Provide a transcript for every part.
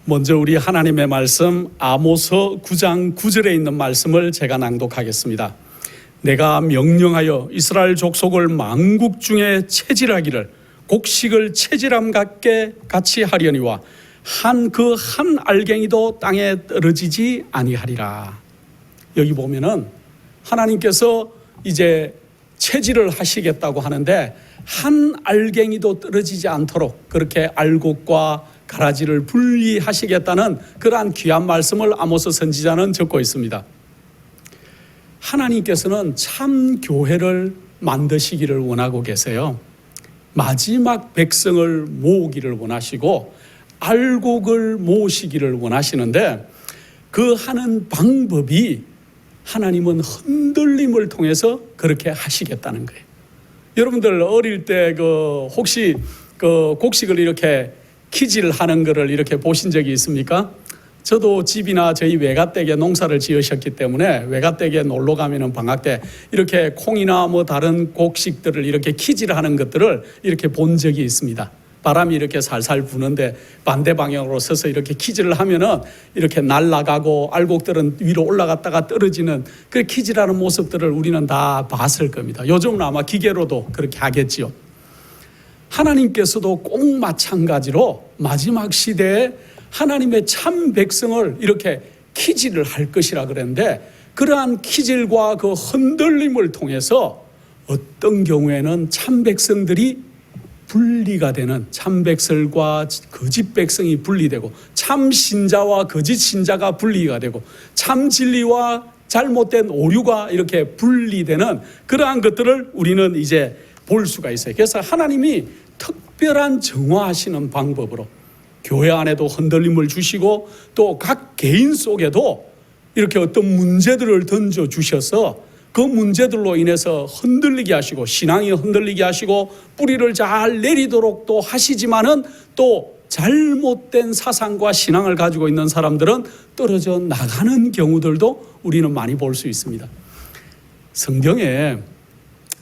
먼저 우리 하나님의 말씀 아모스 9장 9절에 있는 말씀을 제가 낭독하겠습니다. 내가 명령하여 이스라엘 족속을 만국 중에 체질하기를 곡식을 체질함 같게 같이 하려니와 한 알갱이도 땅에 떨어지지 아니하리라. 여기 보면은 하나님께서 이제 체질을 하시겠다고 하는데 한 알갱이도 떨어지지 않도록 그렇게 알곡과 가라지를 분리하시겠다는 그러한 귀한 말씀을 아모스 선지자는 적고 있습니다. 하나님께서는 참 교회를 만드시기를 원하고 계세요. 마지막 백성을 모으기를 원하시고 알곡을 모으시기를 원하시는데 그 하는 방법이 하나님은 흔들림을 통해서 그렇게 하시겠다는 거예요. 여러분들 어릴 때 혹시 곡식을 이렇게 키질하는 거를 이렇게 보신 적이 있습니까? 저도 집이나 저희 외가댁에 농사를 지으셨기 때문에 외가댁에 놀러 가면은 방학 때 이렇게 콩이나 뭐 다른 곡식들을 이렇게 키질하는 것들을 이렇게 본 적이 있습니다. 바람이 이렇게 살살 부는데 반대 방향으로 서서 이렇게 키질을 하면은 이렇게 날아가고 알곡들은 위로 올라갔다가 떨어지는 그 키질하는 모습들을 우리는 다 봤을 겁니다. 요즘은 아마 기계로도 그렇게 하겠지요. 하나님께서도 꼭 마찬가지로 마지막 시대에 하나님의 참 백성을 이렇게 키질을 할 것이라 그랬는데 그러한 키질과 그 흔들림을 통해서 어떤 경우에는 참 백성들이 분리가 되는 참 백성과 거짓 백성이 분리되고 참 신자와 거짓 신자가 분리가 되고 참 진리와 잘못된 오류가 이렇게 분리되는 그러한 것들을 우리는 이제 볼 수가 있어요. 그래서 하나님이 특별한 정화하시는 방법으로 교회 안에도 흔들림을 주시고 또 각 개인 속에도 이렇게 어떤 문제들을 던져 주셔서 그 문제들로 인해서 흔들리게 하시고 신앙이 흔들리게 하시고 뿌리를 잘 내리도록 또 하시지만은 또 잘못된 사상과 신앙을 가지고 있는 사람들은 떨어져 나가는 경우들도 우리는 많이 볼 수 있습니다. 성경에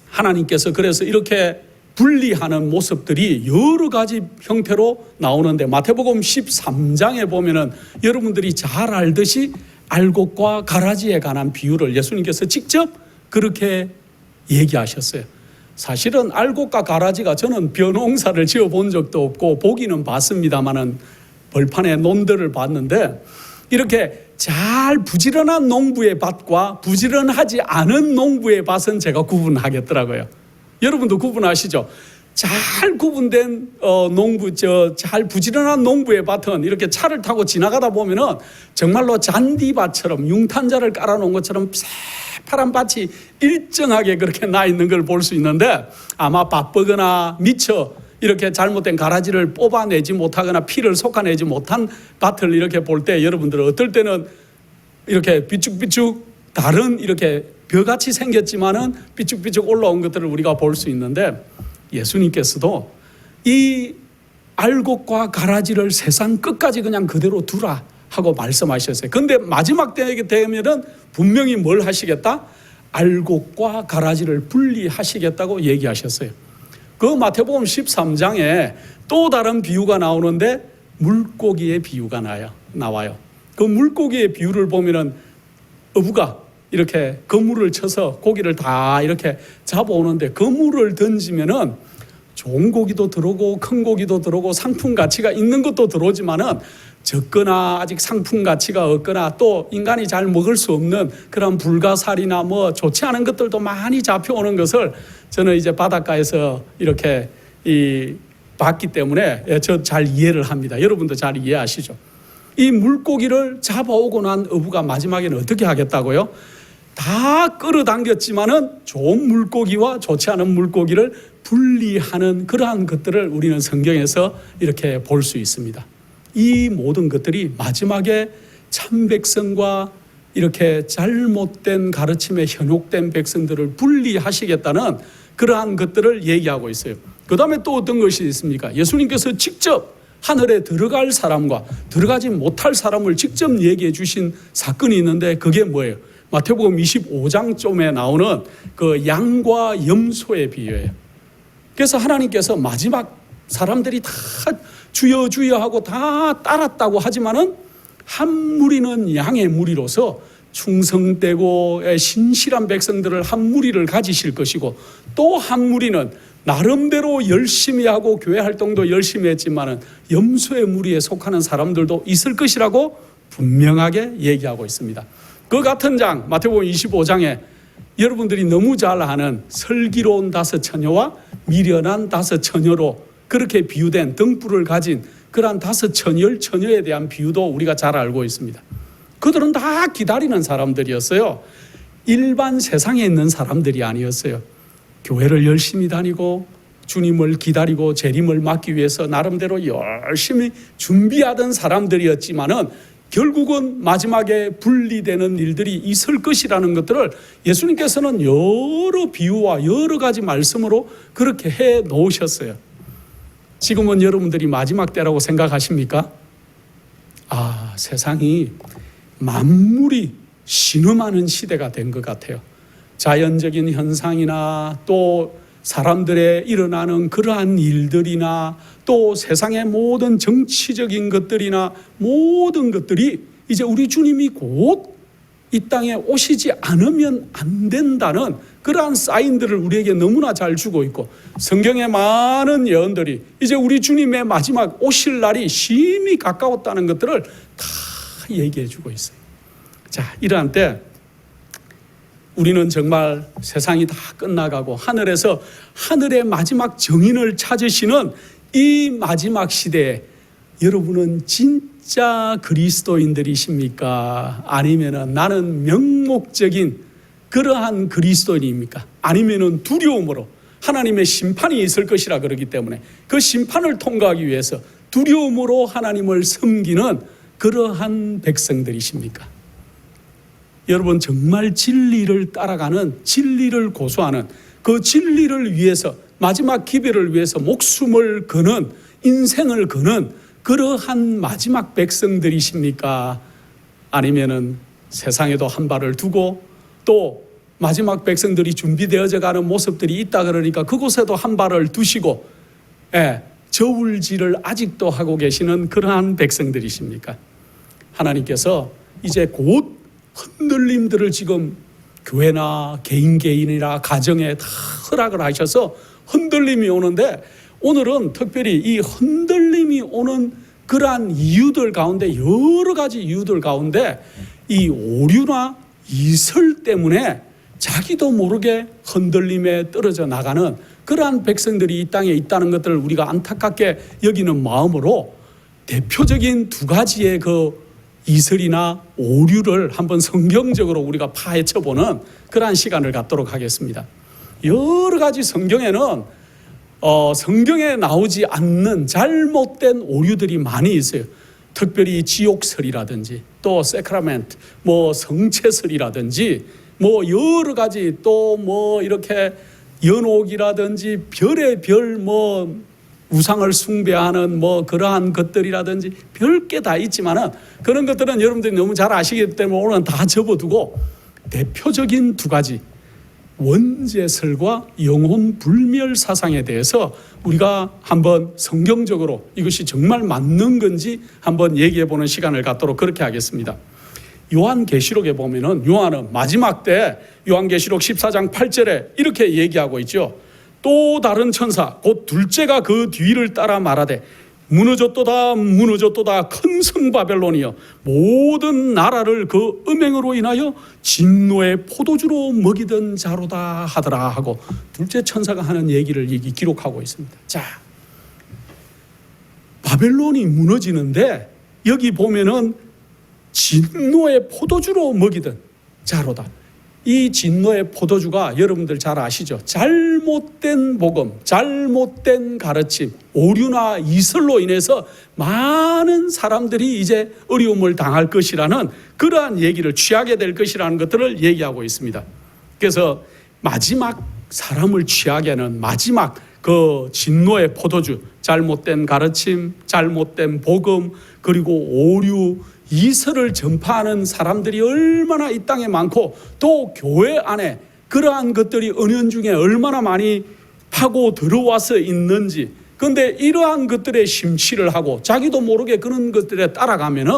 하나님께서 그래서 이렇게 분리하는 모습들이 여러 가지 형태로 나오는데 마태복음 13장에 보면은 여러분들이 잘 알듯이 알곡과 가라지에 관한 비유를 예수님께서 직접 그렇게 얘기하셨어요. 사실은 알곡과 가라지가 저는 벼농사를 지어본 적도 없고 보기는 봤습니다만은 벌판에 논들을 봤는데 이렇게 잘 부지런한 농부의 밭과 부지런하지 않은 농부의 밭은 제가 구분하겠더라고요. 여러분도 구분하시죠? 잘 구분된 잘 부지런한 농부의 밭은 이렇게 차를 타고 지나가다 보면은 정말로 잔디밭처럼 융탄자를 깔아놓은 것처럼 새파란 밭이 일정하게 그렇게 나 있는 걸 볼 수 있는데 아마 바쁘거나 미처 이렇게 잘못된 가라지를 뽑아내지 못하거나 피를 솎아내지 못한 밭을 이렇게 볼 때 여러분들은 어떨 때는 이렇게 비쭉비쭉 다른 이렇게 벼같이 생겼지만은 삐쭉삐쭉 올라온 것들을 우리가 볼 수 있는데 예수님께서도 이 알곡과 가라지를 세상 끝까지 그냥 그대로 두라 하고 말씀하셨어요. 그런데 마지막 때에 되면은 분명히 뭘 하시겠다? 알곡과 가라지를 분리하시겠다고 얘기하셨어요. 그 마태복음 13장에 또 다른 비유가 나오는데 물고기의 비유가 나와요. 그 물고기의 비유를 보면은 어부가 이렇게 그물을 쳐서 고기를 다 이렇게 잡아오는데 그물을 던지면은 좋은 고기도 들어오고 큰 고기도 들어오고 상품 가치가 있는 것도 들어오지만은 적거나 아직 상품 가치가 없거나 또 인간이 잘 먹을 수 없는 그런 불가사리나 뭐 좋지 않은 것들도 많이 잡혀오는 것을 저는 이제 바닷가에서 이렇게 봤기 때문에 저 잘 이해를 합니다. 여러분도 잘 이해하시죠? 이 물고기를 잡아오고 난 어부가 마지막에는 어떻게 하겠다고요? 다 끌어당겼지만은 좋은 물고기와 좋지 않은 물고기를 분리하는 그러한 것들을 우리는 성경에서 이렇게 볼 수 있습니다. 이 모든 것들이 마지막에 참 백성과 이렇게 잘못된 가르침에 현혹된 백성들을 분리하시겠다는 그러한 것들을 얘기하고 있어요. 그 다음에 또 어떤 것이 있습니까? 예수님께서 직접 하늘에 들어갈 사람과 들어가지 못할 사람을 직접 얘기해 주신 사건이 있는데 그게 뭐예요? 마태복음 25장쯤에 나오는 그 양과 염소의 비유예요. 그래서 하나님께서 마지막 사람들이 다 주여 주여 하고 다 따랐다고 하지만은 한 무리는 양의 무리로서 충성되고 신실한 백성들을 한 무리를 가지실 것이고, 또 한 무리는 나름대로 열심히 하고 교회 활동도 열심히 했지만은 염소의 무리에 속하는 사람들도 있을 것이라고 분명하게 얘기하고 있습니다. 그 같은 장 마태복음 25장에 여러분들이 너무 잘 아는 슬기로운 5 처녀와 미련한 5 처녀로 그렇게 비유된 등불을 가진 그러한 5 처녀에 대한 비유도 우리가 잘 알고 있습니다. 그들은 다 기다리는 사람들이었어요. 일반 세상에 있는 사람들이 아니었어요. 교회를 열심히 다니고 주님을 기다리고 재림을 맞기 위해서 나름대로 열심히 준비하던 사람들이었지만은 결국은 마지막에 분리되는 일들이 있을 것이라는 것들을 예수님께서는 여러 비유와 여러 가지 말씀으로 그렇게 해 놓으셨어요. 지금은 여러분들이 마지막 때라고 생각하십니까? 세상이 만물이 신음하는 시대가 된 것 같아요. 자연적인 현상이나 또 사람들의 일어나는 그러한 일들이나 또 세상의 모든 정치적인 것들이나 모든 것들이 이제 우리 주님이 곧 이 땅에 오시지 않으면 안 된다는 그러한 사인들을 우리에게 너무나 잘 주고 있고, 성경의 많은 예언들이 이제 우리 주님의 마지막 오실 날이 심히 가까웠다는 것들을 다 얘기해 주고 있어요. 자, 이러한 때 우리는 정말 세상이 다 끝나가고 하늘에서 하늘의 마지막 정인을 찾으시는 이 마지막 시대에 여러분은 진짜 그리스도인들이십니까? 아니면은 나는 명목적인 그러한 그리스도인입니까? 아니면은 두려움으로 하나님의 심판이 있을 것이라 그러기 때문에 그 심판을 통과하기 위해서 두려움으로 하나님을 섬기는 그러한 백성들이십니까? 여러분, 정말 진리를 따라가는, 진리를 고수하는, 그 진리를 위해서 마지막 기별을 위해서 목숨을 거는, 인생을 거는 그러한 마지막 백성들이십니까? 아니면은 세상에도 한 발을 두고 또 마지막 백성들이 준비되어져 가는 모습들이 있다 그러니까 그곳에도 한 발을 두시고 저울질을 아직도 하고 계시는 그러한 백성들이십니까? 하나님께서 이제 곧 흔들림들을 지금 교회나 개인이나 가정에 다 허락을 하셔서 흔들림이 오는데, 오늘은 특별히 이 흔들림이 오는 그러한 이유들 가운데, 여러 가지 이유들 가운데 이 오류나 이설 때문에 자기도 모르게 흔들림에 떨어져 나가는 그러한 백성들이 이 땅에 있다는 것들을 우리가 안타깝게 여기는 마음으로 대표적인 2가지의 그 이설이나 오류를 한번 성경적으로 우리가 파헤쳐보는 그러한 시간을 갖도록 하겠습니다. 여러 가지 성경에는 성경에 나오지 않는 잘못된 오류들이 많이 있어요. 특별히 지옥설이라든지 또 세크라멘트, 성체설이라든지 여러 가지 또 이렇게 연옥이라든지 별의 별 우상을 숭배하는 그러한 것들이라든지 별게 다 있지만은 그런 것들은 여러분들이 너무 잘 아시기 때문에 오늘은 다 접어두고 대표적인 2가지 원죄설과 영혼 불멸 사상에 대해서 우리가 한번 성경적으로 이것이 정말 맞는 건지 한번 얘기해 보는 시간을 갖도록 그렇게 하겠습니다. 요한계시록에 보면은 요한은 마지막 때 요한계시록 14장 8절에 이렇게 얘기하고 있죠. 또 다른 천사 곧 둘째가 그 뒤를 따라 말하되 무너졌도다 무너졌도다 큰 성 바벨론이여 모든 나라를 그 음행으로 인하여 진노의 포도주로 먹이던 자로다 하더라 하고 둘째 천사가 하는 얘기를 기록하고 있습니다. 자, 바벨론이 무너지는데 여기 보면은 진노의 포도주로 먹이던 자로다. 이 진노의 포도주가 여러분들 잘 아시죠? 잘못된 복음, 잘못된 가르침, 오류나 이설로 인해서 많은 사람들이 이제 어려움을 당할 것이라는 그러한 얘기를 취하게 될 것이라는 것들을 얘기하고 있습니다. 그래서 마지막 사람을 취하게 하는 마지막 그 진노의 포도주, 잘못된 가르침, 잘못된 복음, 그리고 오류, 이설을 전파하는 사람들이 얼마나 이 땅에 많고 또 교회 안에 그러한 것들이 은연중에 얼마나 많이 파고 들어와서 있는지, 그런데 이러한 것들에 심취를 하고 자기도 모르게 그런 것들에 따라가면은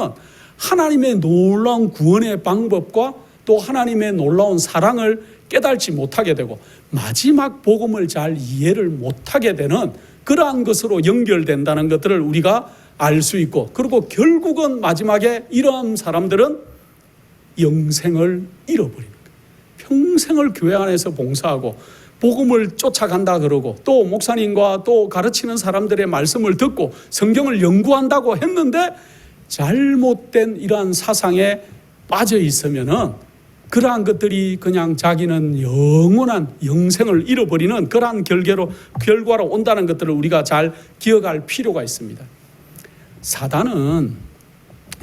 하나님의 놀라운 구원의 방법과 또 하나님의 놀라운 사랑을 깨달지 못하게 되고 마지막 복음을 잘 이해를 못하게 되는 그러한 것으로 연결된다는 것들을 우리가 알 수 있고, 그리고 결국은 마지막에 이러한 사람들은 영생을 잃어버리는 거예요. 평생을 교회 안에서 봉사하고 복음을 쫓아간다 그러고 또 목사님과 또 가르치는 사람들의 말씀을 듣고 성경을 연구한다고 했는데 잘못된 이러한 사상에 빠져 있으면은 그러한 것들이 그냥 자기는 영원한 영생을 잃어버리는 그러한 결과로 온다는 것들을 우리가 잘 기억할 필요가 있습니다. 사단은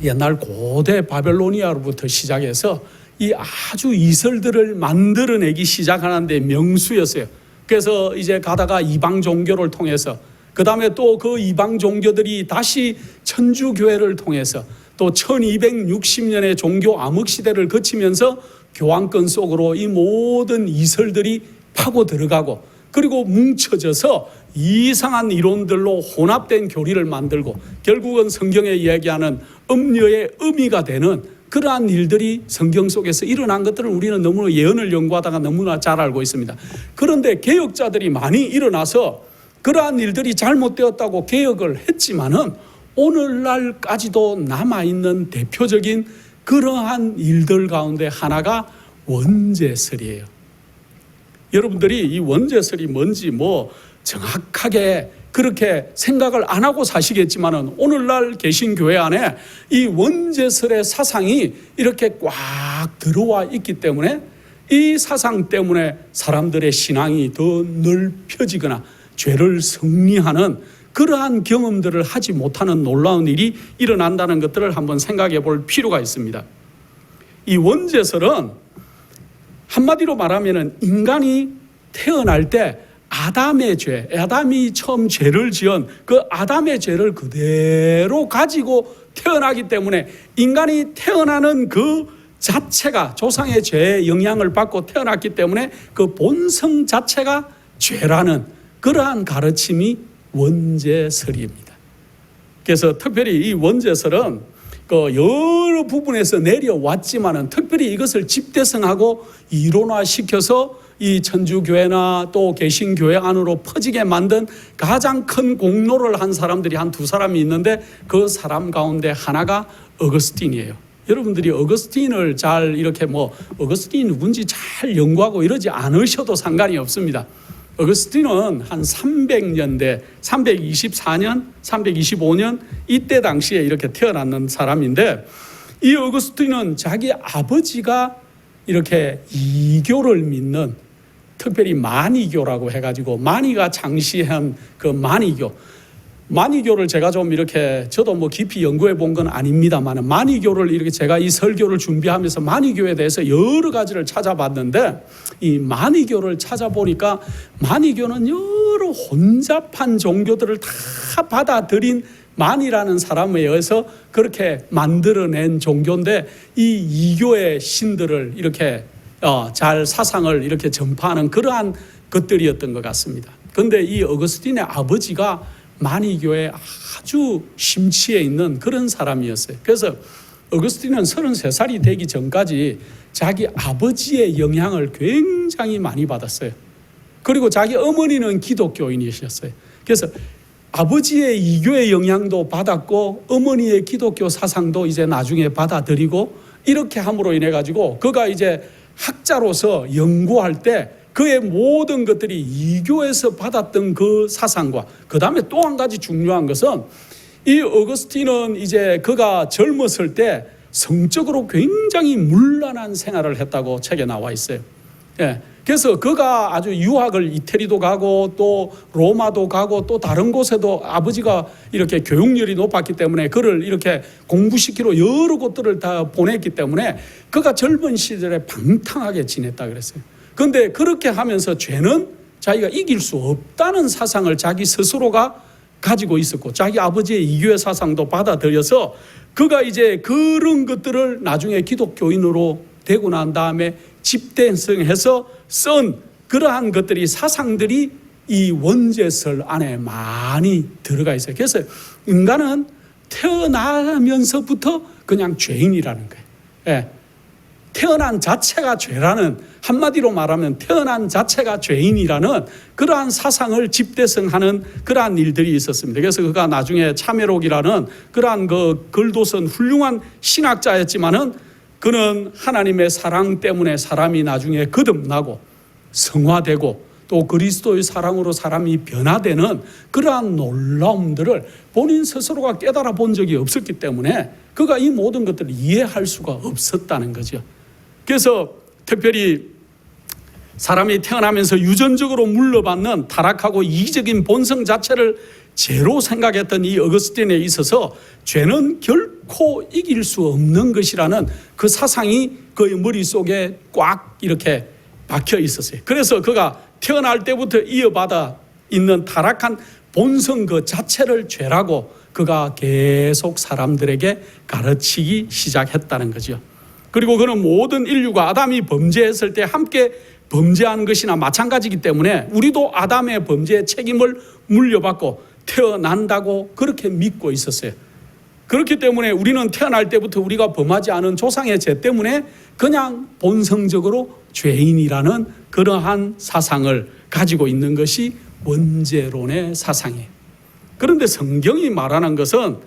옛날 고대 바벨로니아로부터 시작해서 이 아주 이설들을 만들어내기 시작하는데 명수였어요. 그래서 이제 가다가 이방 종교를 통해서, 그 다음에 또 그 이방 종교들이 다시 천주교회를 통해서 또 1260년의 종교 암흑시대를 거치면서 교황권 속으로 이 모든 이설들이 파고 들어가고, 그리고 뭉쳐져서 이상한 이론들로 혼합된 교리를 만들고 결국은 성경에 이야기하는 음녀의 의미가 되는 그러한 일들이 성경 속에서 일어난 것들을 우리는 너무나 예언을 연구하다가 너무나 잘 알고 있습니다. 그런데 개혁자들이 많이 일어나서 그러한 일들이 잘못되었다고 개혁을 했지만은 오늘날까지도 남아있는 대표적인 그러한 일들 가운데 하나가 원죄설이에요. 여러분들이 이 원죄설이 뭔지 정확하게 그렇게 생각을 안 하고 사시겠지만은 오늘날 개신교회 안에 이 원죄설의 사상이 이렇게 꽉 들어와 있기 때문에 이 사상 때문에 사람들의 신앙이 더 넓혀지거나 죄를 승리하는 그러한 경험들을 하지 못하는 놀라운 일이 일어난다는 것들을 한번 생각해 볼 필요가 있습니다. 이 원죄설은 한마디로 말하면 인간이 태어날 때 아담의 죄, 아담이 처음 죄를 지은 그 아담의 죄를 그대로 가지고 태어나기 때문에 인간이 태어나는 그 자체가 조상의 죄의 영향을 받고 태어났기 때문에 그 본성 자체가 죄라는 그러한 가르침이 원죄설입니다. 그래서 특별히 이 원죄설은 여러 부분에서 내려왔지만은 특별히 이것을 집대성하고 이론화시켜서 이 천주교회나 또 개신교회 안으로 퍼지게 만든 가장 큰 공로를 한 사람들이 한 두 사람이 있는데 그 사람 가운데 하나가 어거스틴이에요. 여러분들이 어거스틴을 잘 이렇게 어거스틴이 누군지 잘 연구하고 이러지 않으셔도 상관이 없습니다. 어거스틴은 한 300년대, 324년, 325년 이때 당시에 이렇게 태어났는 사람인데 이 어거스틴은 자기 아버지가 이렇게 이교를 믿는 특별히 마니교라고 해가지고 마니가 창시한 그 마니교를 제가 좀 이렇게 저도 깊이 연구해 본 건 아닙니다만 마니교를 이렇게 제가 이 설교를 준비하면서 마니교에 대해서 여러 가지를 찾아봤는데 이 마니교를 찾아보니까 마니교는 여러 혼잡한 종교들을 다 받아들인 만이라는 사람에 의해서 그렇게 만들어낸 종교인데 이 이교의 신들을 이렇게 잘 사상을 이렇게 전파하는 그러한 것들이었던 것 같습니다. 그런데 이 어거스틴의 아버지가 마니교에 아주 심취해 있는 그런 사람이었어요. 그래서 어거스틴은 33살이 되기 전까지 자기 아버지의 영향을 굉장히 많이 받았어요. 그리고 자기 어머니는 기독교인이셨어요. 그래서 아버지의 이교의 영향도 받았고 어머니의 기독교 사상도 이제 나중에 받아들이고 이렇게 함으로 인해 가지고 그가 이제 학자로서 연구할 때 그의 모든 것들이 이교에서 받았던 그 사상과 그 다음에 또 한 가지 중요한 것은 이 어거스틴은 이제 그가 젊었을 때 성적으로 굉장히 문란한 생활을 했다고 책에 나와 있어요. 예. 그래서 그가 아주 유학을 이태리도 가고 또 로마도 가고 또 다른 곳에도 아버지가 이렇게 교육열이 높았기 때문에 그를 이렇게 공부시키러 여러 곳들을 다 보냈기 때문에 그가 젊은 시절에 방탕하게 지냈다 그랬어요. 그런데 그렇게 하면서 죄는 자기가 이길 수 없다는 사상을 자기 스스로가 가지고 있었고 자기 아버지의 이교의 사상도 받아들여서 그가 이제 그런 것들을 나중에 기독교인으로 되고 난 다음에 집대성해서 쓴 그러한 것들이 사상들이 이 원죄설 안에 많이 들어가 있어요. 그래서 인간은 태어나면서부터 그냥 죄인이라는 거예요. 예. 태어난 자체가 죄라는, 한마디로 말하면 태어난 자체가 죄인이라는 그러한 사상을 집대성하는 그러한 일들이 있었습니다. 그래서 그가 나중에 차메록이라는 그러한 글도 쓴 훌륭한 신학자였지만은 그는 하나님의 사랑 때문에 사람이 나중에 거듭나고 성화되고 또 그리스도의 사랑으로 사람이 변화되는 그러한 놀라움들을 본인 스스로가 깨달아 본 적이 없었기 때문에 그가 이 모든 것들을 이해할 수가 없었다는 거죠. 그래서 특별히 사람이 태어나면서 유전적으로 물려받는 타락하고 이기적인 본성 자체를 죄로 생각했던 이 어거스틴에 있어서 죄는 결코 이길 수 없는 것이라는 그 사상이 그의 머릿속에 꽉 이렇게 박혀 있었어요. 그래서 그가 태어날 때부터 이어받아 있는 타락한 본성 그 자체를 죄라고 그가 계속 사람들에게 가르치기 시작했다는 거죠. 그리고 그는 모든 인류가 아담이 범죄했을 때 함께 범죄한 것이나 마찬가지이기 때문에 우리도 아담의 범죄의 책임을 물려받고 태어난다고 그렇게 믿고 있었어요. 그렇기 때문에 우리는 태어날 때부터 우리가 범하지 않은 조상의 죄 때문에 그냥 본성적으로 죄인이라는 그러한 사상을 가지고 있는 것이 원죄론의 사상이에요. 그런데 성경이 말하는 것은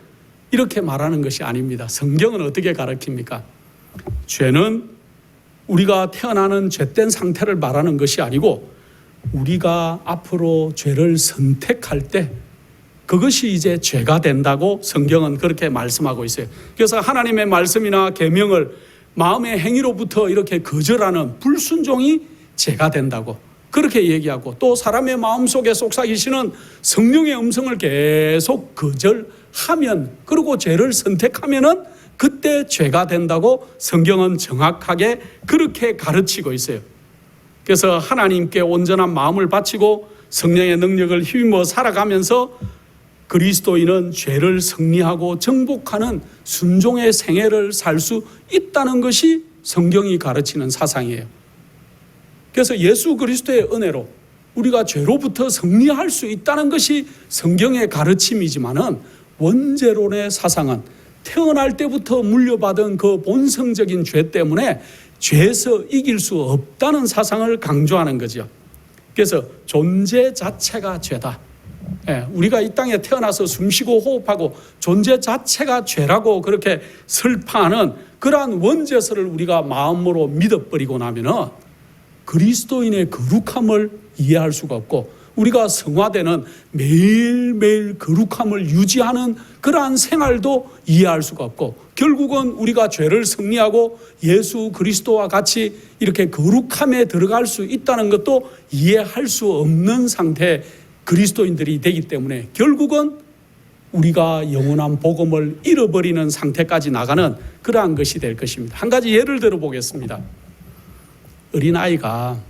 이렇게 말하는 것이 아닙니다. 성경은 어떻게 가르칩니까? 죄는 우리가 태어나는 죄된 상태를 말하는 것이 아니고 우리가 앞으로 죄를 선택할 때 그것이 이제 죄가 된다고 성경은 그렇게 말씀하고 있어요. 그래서 하나님의 말씀이나 계명을 마음의 행위로부터 이렇게 거절하는 불순종이 죄가 된다고 그렇게 얘기하고, 또 사람의 마음속에 속삭이시는 성령의 음성을 계속 거절하면, 그리고 죄를 선택하면은 그때 죄가 된다고 성경은 정확하게 그렇게 가르치고 있어요. 그래서 하나님께 온전한 마음을 바치고 성령의 능력을 힘입어 살아가면서 그리스도인은 죄를 승리하고 정복하는 순종의 생애를 살 수 있다는 것이 성경이 가르치는 사상이에요. 그래서 예수 그리스도의 은혜로 우리가 죄로부터 승리할 수 있다는 것이 성경의 가르침이지만은 원죄론의 사상은 태어날 때부터 물려받은 그 본성적인 죄 때문에 죄에서 이길 수 없다는 사상을 강조하는 거죠. 그래서 존재 자체가 죄다. 우리가 이 땅에 태어나서 숨쉬고 호흡하고 존재 자체가 죄라고 그렇게 설파하는 그러한 원죄설을 우리가 마음으로 믿어버리고 나면은 그리스도인의 거룩함을 이해할 수가 없고, 우리가 성화되는 매일매일 거룩함을 유지하는 그러한 생활도 이해할 수가 없고, 결국은 우리가 죄를 승리하고 예수 그리스도와 같이 이렇게 거룩함에 들어갈 수 있다는 것도 이해할 수 없는 상태의 그리스도인들이 되기 때문에 결국은 우리가 영원한 복음을 잃어버리는 상태까지 나가는 그러한 것이 될 것입니다. 한 가지 예를 들어 보겠습니다. 어린아이가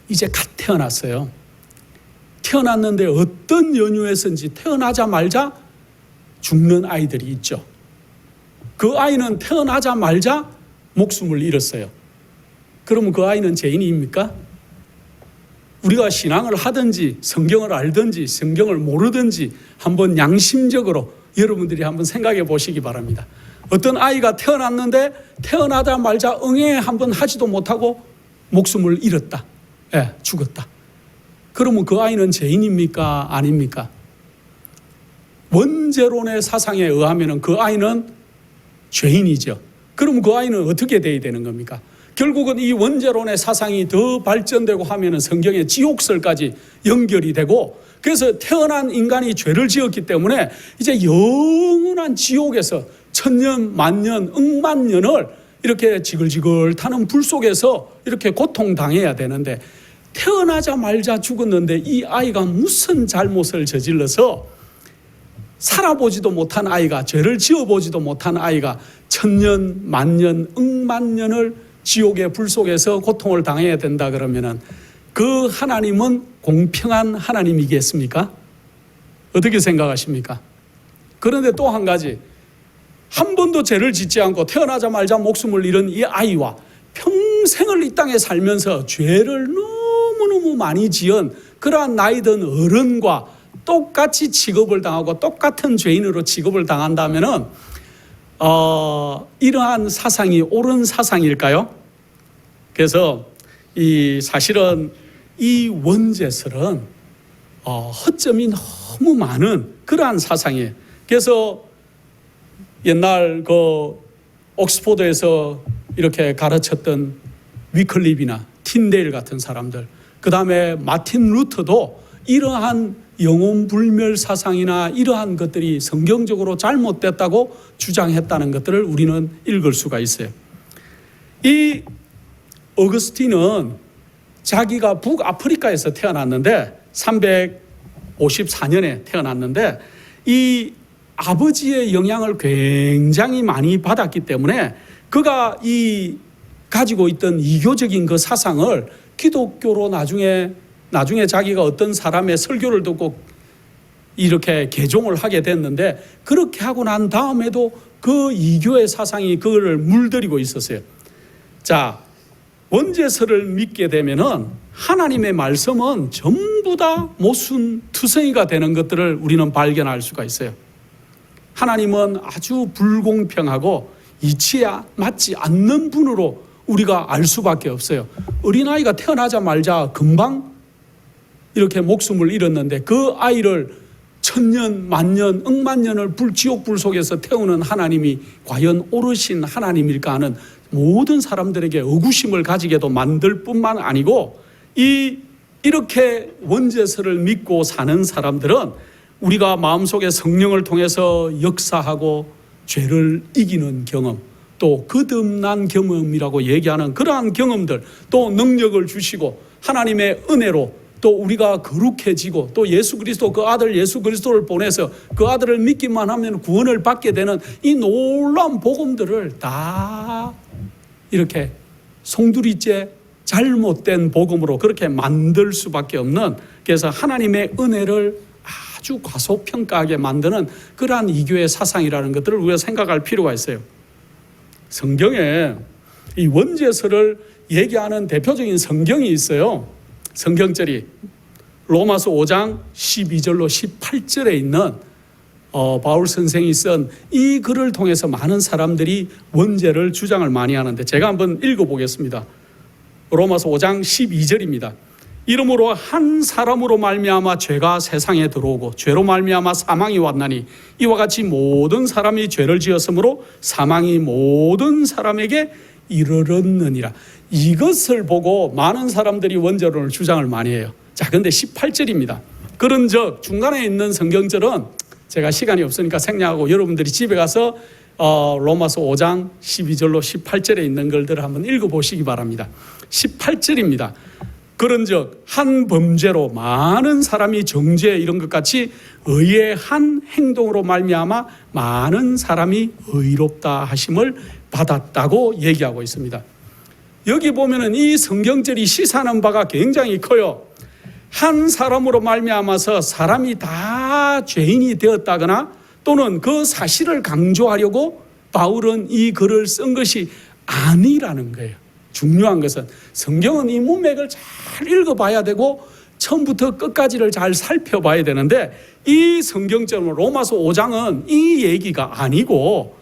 이제 갓 태어났어요. 태어났는데 어떤 연유에서인지 태어나자마자 죽는 아이들이 있죠. 그 아이는 태어나자마자 목숨을 잃었어요. 그러면 그 아이는 죄인입니까? 우리가 신앙을 하든지 성경을 알든지 성경을 모르든지 한번 양심적으로 여러분들이 한번 생각해 보시기 바랍니다. 어떤 아이가 태어났는데 태어나자마자 응애 한번 하지도 못하고 목숨을 잃었다. 죽었다. 그러면 그 아이는 죄인입니까? 아닙니까? 원죄론의 사상에 의하면 그 아이는 죄인이죠. 그럼 그 아이는 어떻게 돼야 되는 겁니까? 결국은 이 원죄론의 사상이 더 발전되고 하면은 성경의 지옥설까지 연결이 되고, 그래서 태어난 인간이 죄를 지었기 때문에 이제 영원한 지옥에서 천년, 만년, 억만 년을 이렇게 지글지글 타는 불 속에서 이렇게 고통당해야 되는데, 태어나자마자 죽었는데 이 아이가 무슨 잘못을 저질러서 살아보지도 못한 아이가, 죄를 지어보지도 못한 아이가 천년, 만년, 억만 년을 지옥의 불 속에서 고통을 당해야 된다 그러면은 그 하나님은 공평한 하나님이겠습니까? 어떻게 생각하십니까? 그런데 또 한 가지, 한 번도 죄를 짓지 않고 태어나자마자 목숨을 잃은 이 아이와 평생을 이 땅에 살면서 죄를 너무너무 너무 많이 지은 그러한 나이 든 어른과 똑같이 취급을 당하고 똑같은 죄인으로 취급을 당한다면은 이러한 사상이 옳은 사상일까요? 그래서 사실은 이 원죄설은 허점이 너무 많은 그러한 사상이에요. 그래서 옛날 옥스포드에서 이렇게 가르쳤던 위클립이나 틴데일 같은 사람들, 그 다음에 마틴 루터도 이러한 영혼불멸 사상이나 이러한 것들이 성경적으로 잘못됐다고 주장했다는 것들을 우리는 읽을 수가 있어요. 이 어거스틴은 자기가 북아프리카에서 태어났는데 354년에 태어났는데 이 아버지의 영향을 굉장히 많이 받았기 때문에 그가 가지고 있던 이교적인 그 사상을 기독교로 나중에 자기가 어떤 사람의 설교를 듣고 이렇게 개종을 하게 됐는데, 그렇게 하고 난 다음에도 그 이교의 사상이 그거를 물들이고 있었어요. 자, 원죄설을 믿게 되면은 하나님의 말씀은 전부 다 모순투성이가 되는 것들을 우리는 발견할 수가 있어요. 하나님은 아주 불공평하고 이치에 맞지 않는 분으로 우리가 알 수밖에 없어요. 어린아이가 태어나자마자 금방 이렇게 목숨을 잃었는데 그 아이를 천년, 만년, 억만년을 지옥불 속에서 태우는 하나님이 과연 옳으신 하나님일까 하는 모든 사람들에게 의구심을 가지게도 만들 뿐만 아니고, 이렇게 원죄설을 믿고 사는 사람들은 우리가 마음속에 성령을 통해서 역사하고 죄를 이기는 경험, 또 거듭난 경험이라고 얘기하는 그러한 경험들, 또 능력을 주시고 하나님의 은혜로 또 우리가 거룩해지고 또 예수 그리스도, 그 아들 예수 그리스도를 보내서 그 아들을 믿기만 하면 구원을 받게 되는 이 놀라운 복음들을 다 이렇게 송두리째 잘못된 복음으로 그렇게 만들 수밖에 없는, 그래서 하나님의 은혜를 아주 과소평가하게 만드는 그러한 이교의 사상이라는 것들을 우리가 생각할 필요가 있어요. 성경에 이 원죄설을 얘기하는 대표적인 성경이 있어요. 성경절이 로마서 5장 12절로 18절에 있는 바울 선생이 쓴 이 글을 통해서 많은 사람들이 원죄를 주장을 많이 하는데, 제가 한번 읽어보겠습니다. 로마서 5장 12절입니다. 이러므로 한 사람으로 말미암아 죄가 세상에 들어오고 죄로 말미암아 사망이 왔나니 이와 같이 모든 사람이 죄를 지었으므로 사망이 모든 사람에게 이르렀느니라. 이것을 보고 많은 사람들이 원죄론을 주장을 많이 해요. 자, 근데 18절입니다. 그런즉 중간에 있는 성경절은 제가 시간이 없으니까 생략하고 여러분들이 집에 가서 로마서 5장 12절로 18절에 있는 글들을 한번 읽어보시기 바랍니다. 18절입니다. 그런즉 한 범죄로 많은 사람이 정죄 이런 것 같이 의의 한 행동으로 말미암아 많은 사람이 의롭다 하심을 받았다고 얘기하고 있습니다. 여기 보면은 이 성경절이 시사하는 바가 굉장히 커요. 한 사람으로 말미암아서 사람이 다 죄인이 되었다거나 또는 그 사실을 강조하려고 바울은 이 글을 쓴 것이 아니라는 거예요. 중요한 것은 성경은 이 문맥을 잘 읽어봐야 되고 처음부터 끝까지를 잘 살펴봐야 되는데, 이 성경처럼 로마서 5장은 이 얘기가 아니고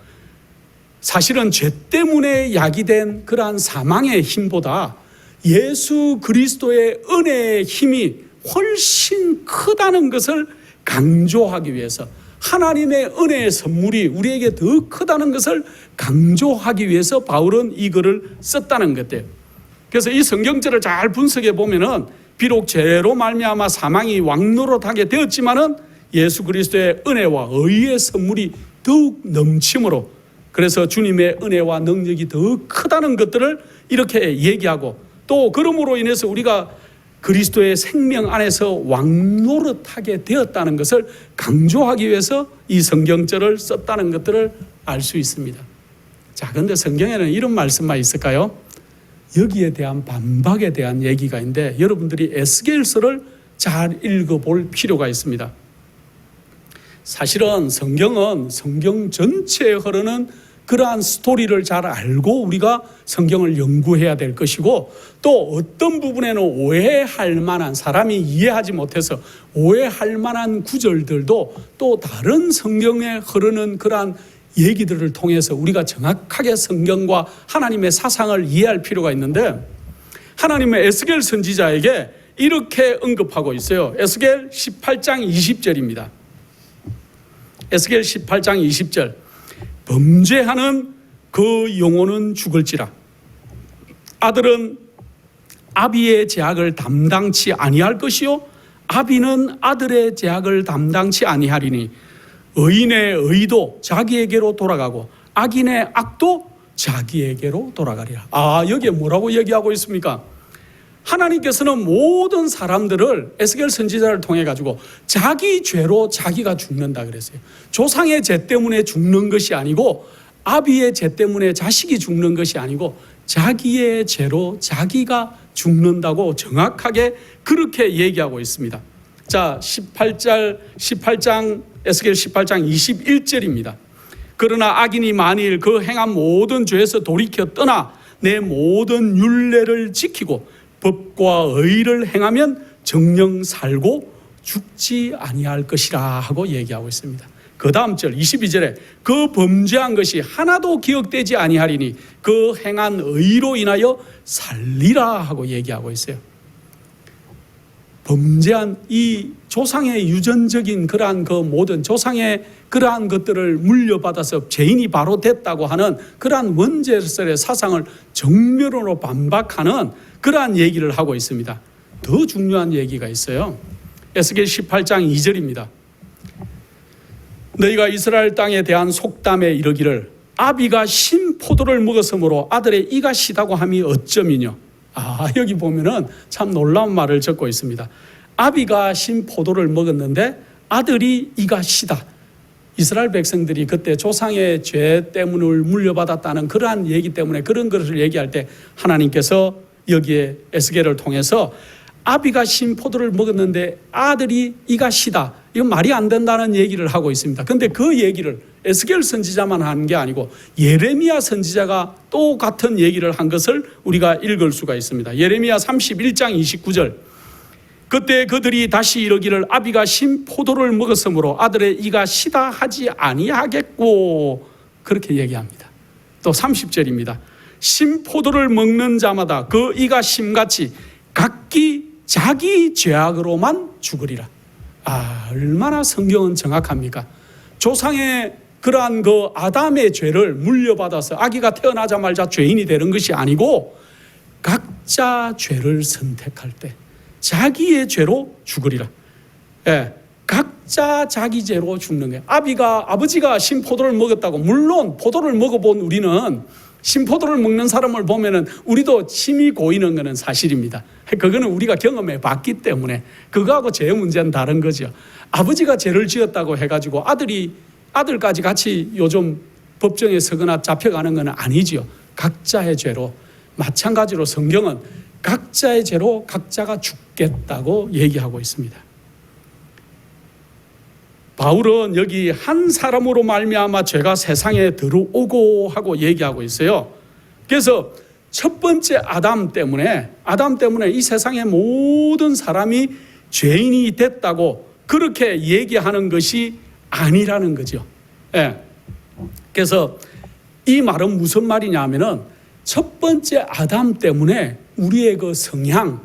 사실은 죄 때문에 야기된 그러한 사망의 힘보다 예수 그리스도의 은혜의 힘이 훨씬 크다는 것을 강조하기 위해서, 하나님의 은혜의 선물이 우리에게 더 크다는 것을 강조하기 위해서 바울은 이 글을 썼다는 것이에요. 그래서 이 성경절을 잘 분석해 보면은 비록 죄로 말미암아 사망이 왕노릇하게 되었지만은 예수 그리스도의 은혜와 의의 선물이 더욱 넘침으로, 그래서 주님의 은혜와 능력이 더 크다는 것들을 이렇게 얘기하고, 또 그러므로 인해서 우리가 그리스도의 생명 안에서 왕노릇하게 되었다는 것을 강조하기 위해서 이 성경절을 썼다는 것들을 알 수 있습니다. 자, 그런데 성경에는 이런 말씀만 있을까요? 여기에 대한 반박에 대한 얘기가 있는데 여러분들이 에스겔서를 잘 읽어볼 필요가 있습니다. 사실은 성경은 성경 전체에 흐르는 그러한 스토리를 잘 알고 우리가 성경을 연구해야 될 것이고, 또 어떤 부분에는 오해할 만한, 사람이 이해하지 못해서 오해할 만한 구절들도 또 다른 성경에 흐르는 그러한 얘기들을 통해서 우리가 정확하게 성경과 하나님의 사상을 이해할 필요가 있는데, 하나님의 에스겔 선지자에게 이렇게 언급하고 있어요. 에스겔 18장 20절입니다. 에스겔 18장 20절. 범죄하는 그 영혼은 죽을지라. 아들은 아비의 죄악을 담당치 아니할 것이요 아비는 아들의 죄악을 담당치 아니하리니 의인의 의도 자기에게로 돌아가고 악인의 악도 자기에게로 돌아가리라. 여기에 뭐라고 얘기하고 있습니까? 하나님께서는 모든 사람들을 에스겔 선지자를 통해 가지고 자기 죄로 자기가 죽는다 그랬어요. 조상의 죄 때문에 죽는 것이 아니고, 아비의 죄 때문에 자식이 죽는 것이 아니고, 자기의 죄로 자기가 죽는다고 정확하게 그렇게 얘기하고 있습니다. 자, 18장 에스겔 18장 21절입니다. 그러나 악인이 만일 그 행한 모든 죄에서 돌이켜 떠나 내 모든 율례를 지키고 법과 의를 행하면 정녕 살고 죽지 아니할 것이라 하고 얘기하고 있습니다. 그 다음 절 22절에 그 범죄한 것이 하나도 기억되지 아니하리니 그 행한 의로 인하여 살리라 하고 얘기하고 있어요. 범죄한 이 조상의 유전적인 그러한 그 모든 조상의 그러한 것들을 물려받아서 죄인이 바로 됐다고 하는 그러한 원죄설의 사상을 정면으로 반박하는 그러한 얘기를 하고 있습니다. 더 중요한 얘기가 있어요. 에스겔 18장 2절입니다. 너희가 이스라엘 땅에 대한 속담에 이르기를 아비가 신 포도를 먹었으므로 아들의 이가 시다고 함이 어쩌미뇨. 여기 보면은 참 놀라운 말을 적고 있습니다. 아비가 신 포도를 먹었는데 아들이 이가 시다. 이스라엘 백성들이 그때 조상의 죄 때문을 물려받았다는 그러한 얘기 때문에 그런 것을 얘기할 때 하나님께서 여기에 에스겔을 통해서 아비가 신 포도를 먹었는데 아들이 이가 시다. 이건 말이 안 된다는 얘기를 하고 있습니다. 그런데 그 얘기를 에스겔 선지자만 한 게 아니고 예레미야 선지자가 또 같은 얘기를 한 것을 우리가 읽을 수가 있습니다. 예레미야 31장 29절. 그때 그들이 다시 이르기를 아비가 신 포도를 먹었으므로 아들의 이가 시다 하지 아니하겠고, 그렇게 얘기합니다. 또 30절입니다. 신 포도를 먹는 자마다 그 이가 심같이 각기 자기 죄악으로만 죽으리라. 얼마나 성경은 정확합니까? 조상의 그러한 그 아담의 죄를 물려받아서 아기가 태어나자마자 죄인이 되는 것이 아니고, 각자 죄를 선택할 때 자기의 죄로 죽으리라. 각자 자기 죄로 죽는 거예요. 아버지가 신포도를 먹었다고, 물론 포도를 먹어본 우리는 신포도를 먹는 사람을 보면은 우리도 침이 고이는 것은 사실입니다. 그거는 우리가 경험해 봤기 때문에 그거하고 죄 문제는 다른 거죠. 아버지가 죄를 지었다고 해가지고 아들까지 같이 요즘 법정에 서거나 잡혀가는 건 아니죠. 각자의 죄로. 마찬가지로 성경은 각자의 죄로 각자가 죽겠다고 얘기하고 있습니다. 바울은 여기 한 사람으로 말미암아 죄가 세상에 들어오고 하고 얘기하고 있어요. 그래서 첫 번째 아담 때문에 이 세상의 모든 사람이 죄인이 됐다고 그렇게 얘기하는 것이 아니라는 거죠. 그래서 이 말은 무슨 말이냐 하면은 첫 번째 아담 때문에 우리의 그 성향,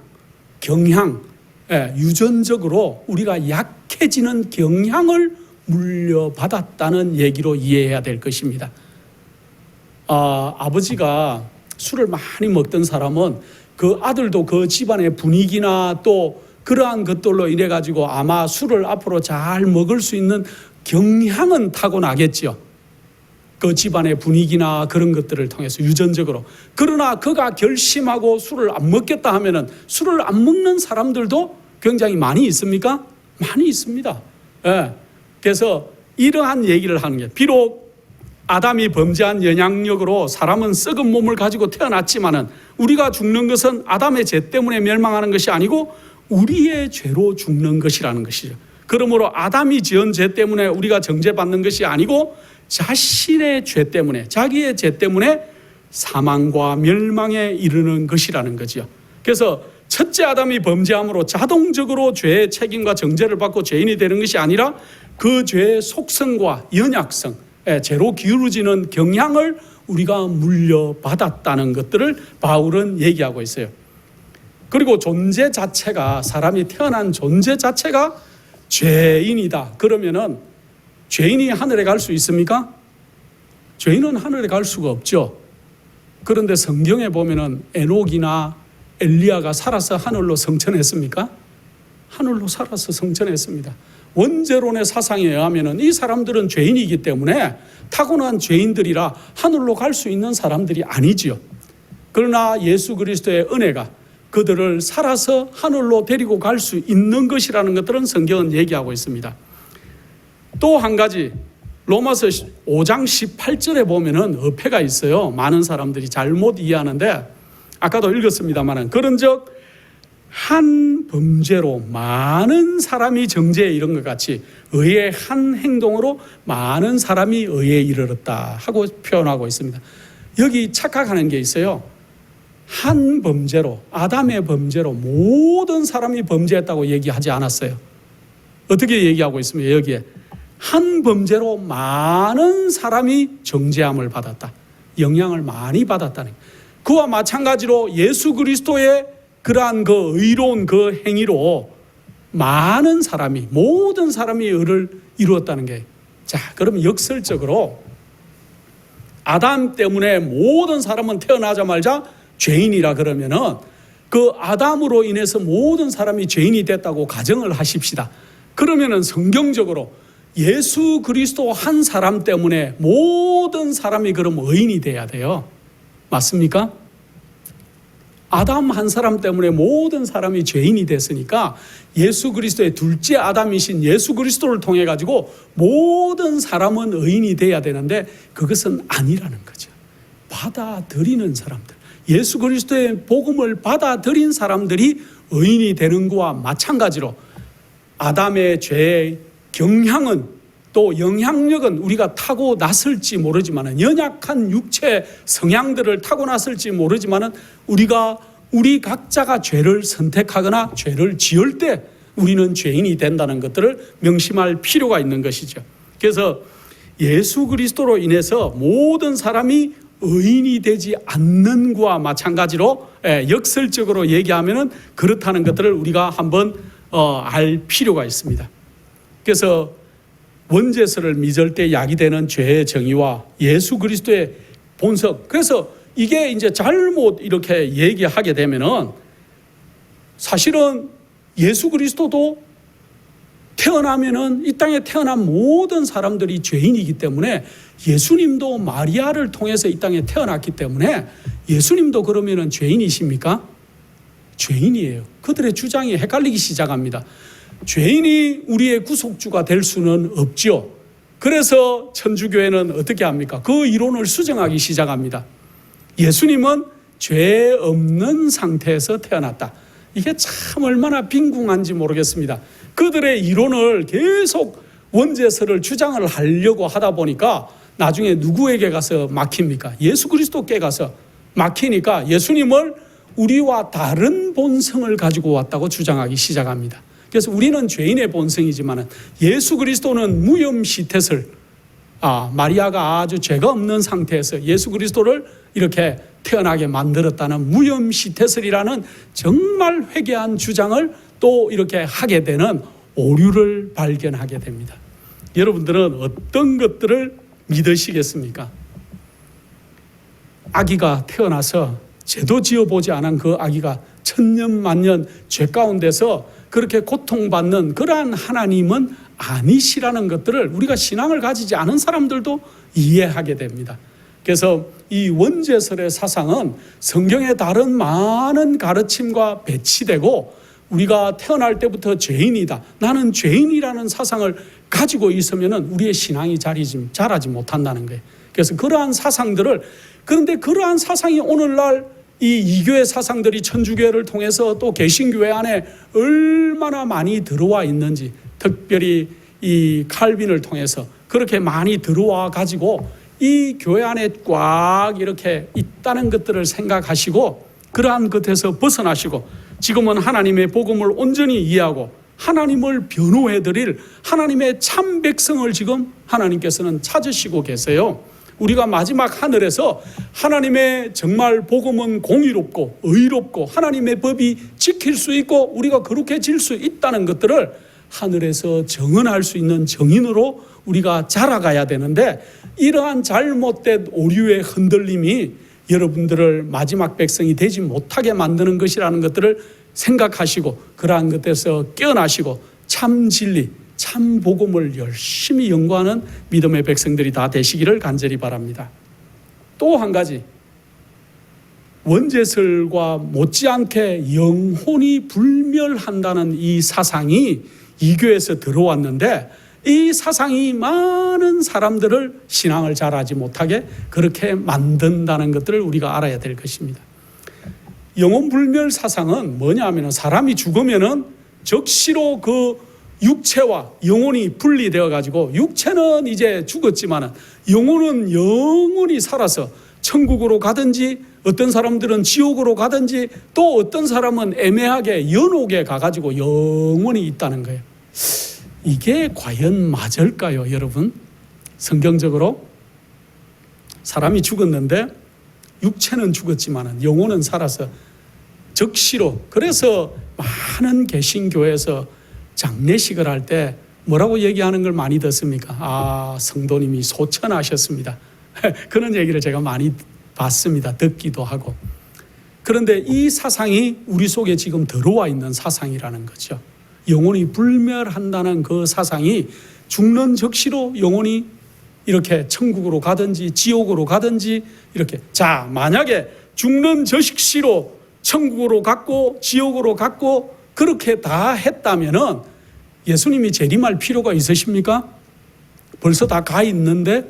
경향, 유전적으로 우리가 약해지는 경향을 물려받았다는 얘기로 이해해야 될 것입니다. 아버지가 술을 많이 먹던 사람은 그 아들도 그 집안의 분위기나 또 그러한 것들로 인해 가지고 아마 술을 앞으로 잘 먹을 수 있는 경향은 타고나겠죠. 그 집안의 분위기나 그런 것들을 통해서 유전적으로. 그러나 그가 결심하고 술을 안 먹겠다 하면은 술을 안 먹는 사람들도 굉장히 많이 있습니까? 많이 있습니다. 그래서 이러한 얘기를 하는 게, 비록 아담이 범죄한 영향력으로 사람은 썩은 몸을 가지고 태어났지만은 우리가 죽는 것은 아담의 죄 때문에 멸망하는 것이 아니고 우리의 죄로 죽는 것이라는 것이죠. 그러므로 아담이 지은 죄 때문에 우리가 정죄받는 것이 아니고 자신의 죄 때문에, 자기의 죄 때문에 사망과 멸망에 이르는 것이라는 거죠. 그래서 첫째 아담이 범죄함으로 자동적으로 죄의 책임과 정죄를 받고 죄인이 되는 것이 아니라 그 죄의 속성과 연약성, 죄로 기울어지는 경향을 우리가 물려받았다는 것들을 바울은 얘기하고 있어요. 그리고 존재 자체가, 사람이 태어난 존재 자체가 죄인이다. 그러면은 죄인이 하늘에 갈 수 있습니까? 죄인은 하늘에 갈 수가 없죠. 그런데 성경에 보면은 에녹이나 엘리야가 살아서 하늘로 승천했습니까? 하늘로 살아서 승천했습니다. 원죄론의 사상에 의하면은 이 사람들은 죄인이기 때문에 타고난 죄인들이라 하늘로 갈 수 있는 사람들이 아니지요. 그러나 예수 그리스도의 은혜가 그들을 살아서 하늘로 데리고 갈 수 있는 것이라는 것들은 성경은 얘기하고 있습니다. 또 한 가지, 로마서 5장 18절에 보면은 어폐가 있어요. 많은 사람들이 잘못 이해하는데, 아까도 읽었습니다만은, 그런즉 한 범죄로 많은 사람이 정죄에 이른 것 같이 의의 한 행동으로 많은 사람이 의에 이르렀다 하고 표현하고 있습니다. 여기 착각하는 게 있어요. 한 범죄로, 아담의 범죄로 모든 사람이 범죄했다고 얘기하지 않았어요. 어떻게 얘기하고 있습니까? 여기에 한 범죄로 많은 사람이 정죄함을 받았다, 영향을 많이 받았다는, 그와 마찬가지로 예수 그리스도의 그러한 그 의로운 그 행위로 많은 사람이, 모든 사람이 의를 이루었다는 게, 자, 그러면 역설적으로 아담 때문에 모든 사람은 태어나자마자 죄인이라 그러면은 그 아담으로 인해서 모든 사람이 죄인이 됐다고 가정을 하십시다. 그러면은 성경적으로 예수 그리스도 한 사람 때문에 모든 사람이 그럼 의인이 돼야 돼요. 맞습니까? 아담 한 사람 때문에 모든 사람이 죄인이 됐으니까 예수 그리스도의 둘째 아담이신 예수 그리스도를 통해 가지고 모든 사람은 의인이 돼야 되는데 그것은 아니라는 거죠. 받아들이는 사람들, 예수 그리스도의 복음을 받아들인 사람들이 의인이 되는 것과 마찬가지로 아담의 죄의 경향은, 또 영향력은 우리가 타고 났을지 모르지만, 연약한 육체 성향들을 타고 났을지 모르지만, 우리 각자가 죄를 선택하거나 죄를 지을 때 우리는 죄인이 된다는 것들을 명심할 필요가 있는 것이죠. 그래서 예수 그리스도로 인해서 모든 사람이 의인이 되지 않는 것과 마찬가지로 역설적으로 얘기하면 그렇다는 것들을 우리가 한번 알 필요가 있습니다. 그래서 원죄서를 미절 때 야기되는 죄의 정의와 예수 그리스도의 본성, 그래서 이게 이제 잘못 이렇게 얘기하게 되면은 사실은 예수 그리스도도 태어나면은 이 땅에 태어난 모든 사람들이 죄인이기 때문에, 예수님도 마리아를 통해서 이 땅에 태어났기 때문에 예수님도 그러면은 죄인이십니까? 죄인이에요. 그들의 주장이 헷갈리기 시작합니다. 죄인이 우리의 구속주가 될 수는 없죠. 그래서 천주교회는 어떻게 합니까? 그 이론을 수정하기 시작합니다. 예수님은 죄 없는 상태에서 태어났다. 이게 참 얼마나 빈궁한지 모르겠습니다. 그들의 이론을 계속 원죄서를 주장을 하려고 하다 보니까 나중에 누구에게 가서 막힙니까? 예수 그리스도께 가서 막히니까 예수님을 우리와 다른 본성을 가지고 왔다고 주장하기 시작합니다. 그래서 우리는 죄인의 본성이지만 예수 그리스도는 무염시태설, 마리아가 아주 죄가 없는 상태에서 예수 그리스도를 이렇게 태어나게 만들었다는 무염시태설이라는 정말 회개한 주장을 또 이렇게 하게 되는 오류를 발견하게 됩니다. 여러분들은 어떤 것들을 믿으시겠습니까? 아기가 태어나서 죄도 지어보지 않은 그 아기가 천년만년 죄 가운데서 그렇게 고통받는 그러한 하나님은 아니시라는 것들을 우리가 신앙을 가지지 않은 사람들도 이해하게 됩니다. 그래서 이 원죄설의 사상은 성경의 다른 많은 가르침과 배치되고, 우리가 태어날 때부터 죄인이다, 나는 죄인이라는 사상을 가지고 있으면 우리의 신앙이 자라지 못한다는 거예요. 그래서 그러한 사상들을, 그런데 그러한 사상이 오늘날 이 이교의 사상들이 천주교회를 통해서 또 개신교회 안에 얼마나 많이 들어와 있는지, 특별히 이 칼빈을 통해서 그렇게 많이 들어와 가지고 이 교회 안에 꽉 이렇게 있다는 것들을 생각하시고 그러한 것에서 벗어나시고 지금은 하나님의 복음을 온전히 이해하고 하나님을 변호해드릴 하나님의 참 백성을 지금 하나님께서는 찾으시고 계세요. 우리가 마지막 하늘에서 하나님의 정말 복음은 공의롭고 의롭고 하나님의 법이 지킬 수 있고 우리가 거룩해질 수 있다는 것들을 하늘에서 정언할 수 있는 정인으로 우리가 자라가야 되는데 이러한 잘못된 오류의 흔들림이 여러분들을 마지막 백성이 되지 못하게 만드는 것이라는 것들을 생각하시고 그러한 것에서 깨어나시고 참 진리, 참 복음을 열심히 연구하는 믿음의 백성들이 다 되시기를 간절히 바랍니다. 또 한 가지, 원죄설과 못지않게 영혼이 불멸한다는 이 사상이 이 교회에서 들어왔는데 이 사상이 많은 사람들을 신앙을 잘하지 못하게 그렇게 만든다는 것들을 우리가 알아야 될 것입니다. 영혼불멸 사상은 뭐냐 하면 사람이 죽으면은 적시로 그 육체와 영혼이 분리되어 가지고 육체는 이제 죽었지만 영혼은 영원히 살아서 천국으로 가든지 어떤 사람들은 지옥으로 가든지 또 어떤 사람은 애매하게 연옥에 가가지고 영원히 있다는 거예요. 이게 과연 맞을까요, 여러분? 성경적으로 사람이 죽었는데 육체는 죽었지만 영혼은 살아서 적시로, 그래서 많은 개신교에서 장례식을 할 때 뭐라고 얘기하는 걸 많이 듣습니까? 성도님이 소천하셨습니다. 그런 얘기를 제가 많이 봤습니다. 듣기도 하고. 그런데 이 사상이 우리 속에 지금 들어와 있는 사상이라는 거죠. 영혼이 불멸한다는 그 사상이 죽는 적시로 영혼이 이렇게 천국으로 가든지 지옥으로 가든지 이렇게. 자, 만약에 죽는 적시로 천국으로 갔고 지옥으로 갔고 그렇게 다 했다면은 예수님이 재림할 필요가 있으십니까? 벌써 다 가 있는데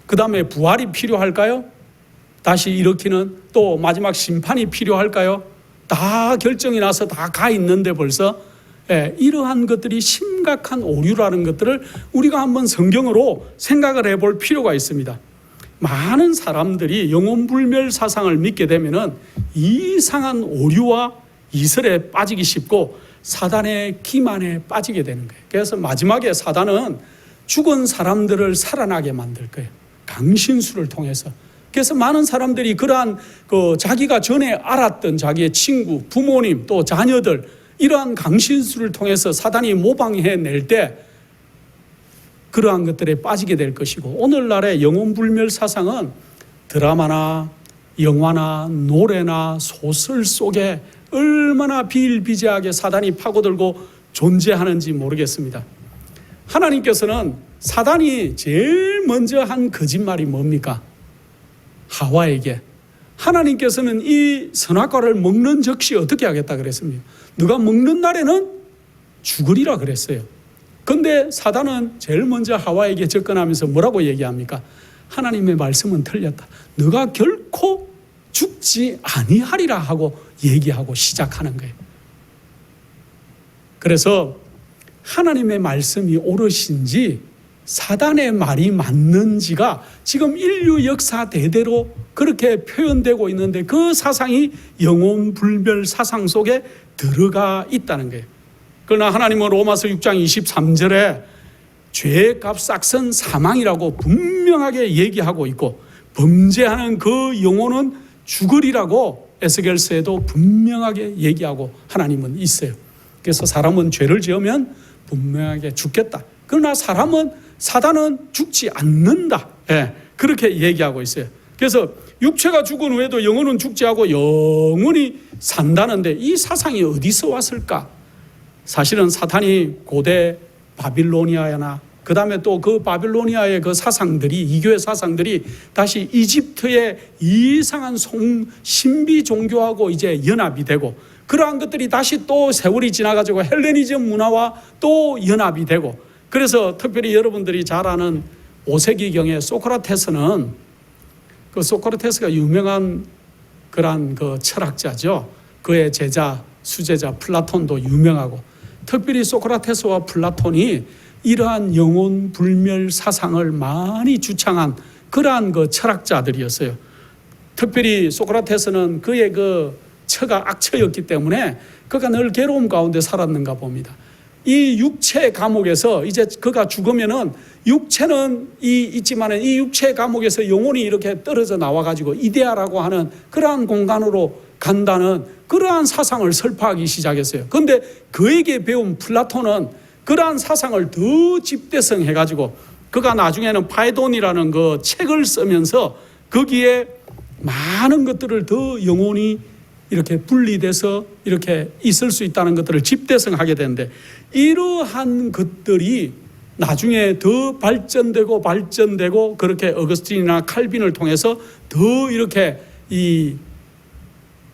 그 다음에 부활이 필요할까요? 다시 일으키는 또 마지막 심판이 필요할까요? 다 결정이 나서 다 가 있는데 벌써 이러한 것들이 심각한 오류라는 것들을 우리가 한번 성경으로 생각을 해볼 필요가 있습니다. 많은 사람들이 영혼불멸 사상을 믿게 되면은 이상한 오류와 이설에 빠지기 쉽고 사단의 기만에 빠지게 되는 거예요. 그래서 마지막에 사단은 죽은 사람들을 살아나게 만들 거예요. 강신술을 통해서. 그래서 많은 사람들이 그러한 자기가 전에 알았던 자기의 친구, 부모님, 또 자녀들 이러한 강신술을 통해서 사단이 모방해낼 때 그러한 것들에 빠지게 될 것이고, 오늘날의 영혼불멸 사상은 드라마나 영화나 노래나 소설 속에 얼마나 비일비재하게 사단이 파고들고 존재하는지 모르겠습니다. 하나님께서는 사단이 제일 먼저 한 거짓말이 뭡니까? 하와에게. 하나님께서는 이 선악과를 먹는 적시 어떻게 하겠다 그랬습니까? 너가 먹는 날에는 죽으리라 그랬어요. 그런데 사단은 제일 먼저 하와에게 접근하면서 뭐라고 얘기합니까? 하나님의 말씀은 틀렸다. 너가 결코 죽지 아니하리라 하고 얘기하고 시작하는 거예요. 그래서 하나님의 말씀이 옳으신지 사단의 말이 맞는지가 지금 인류 역사 대대로 그렇게 표현되고 있는데 그 사상이 영혼불멸 사상 속에 들어가 있다는 거예요. 그러나 하나님은 로마서 6장 23절에 죄의 값 싹은 사망이라고 분명하게 얘기하고 있고 범죄하는 그 영혼은 죽으리라고 에스겔서에도 분명하게 얘기하고 하나님은 있어요. 그래서 사람은 죄를 지으면 분명하게 죽겠다. 그러나 사단은 죽지 않는다. 그렇게 얘기하고 있어요. 그래서 육체가 죽은 후에도 영혼은 죽지 않고 영원히 산다는데 이 사상이 어디서 왔을까? 사실은 사탄이 고대 바빌로니아나 그 다음에 또 그 바빌로니아의 그 사상들이, 이교의 사상들이 다시 이집트의 이상한 신비 종교하고 이제 연합이 되고 그러한 것들이 다시 또 세월이 지나가지고 헬레니즘 문화와 또 연합이 되고, 그래서 특별히 여러분들이 잘 아는 5세기경의 소크라테스는 그 소크라테스가 유명한 그러한 그 철학자죠. 그의 제자, 수제자 플라톤도 유명하고, 특별히 소크라테스와 플라톤이 이러한 영혼 불멸 사상을 많이 주창한 그러한 그 철학자들이었어요. 특별히 소크라테스는 그의 그 처가 악처였기 때문에 그가 늘 괴로움 가운데 살았는가 봅니다. 이 육체 감옥에서 이제 그가 죽으면은 육체는 있지만은 이 육체 감옥에서 영혼이 이렇게 떨어져 나와가지고 이데아라고 하는 그러한 공간으로 간다는 그러한 사상을 설파하기 시작했어요. 그런데 그에게 배운 플라톤은 그러한 사상을 더 집대성해가지고 그가 나중에는 파이돈이라는 그 책을 쓰면서 거기에 많은 것들을 더 영혼이 이렇게 분리돼서 이렇게 있을 수 있다는 것들을 집대성하게 되는데, 이러한 것들이 나중에 더 발전되고 그렇게 어거스틴이나 칼빈을 통해서 더 이렇게 이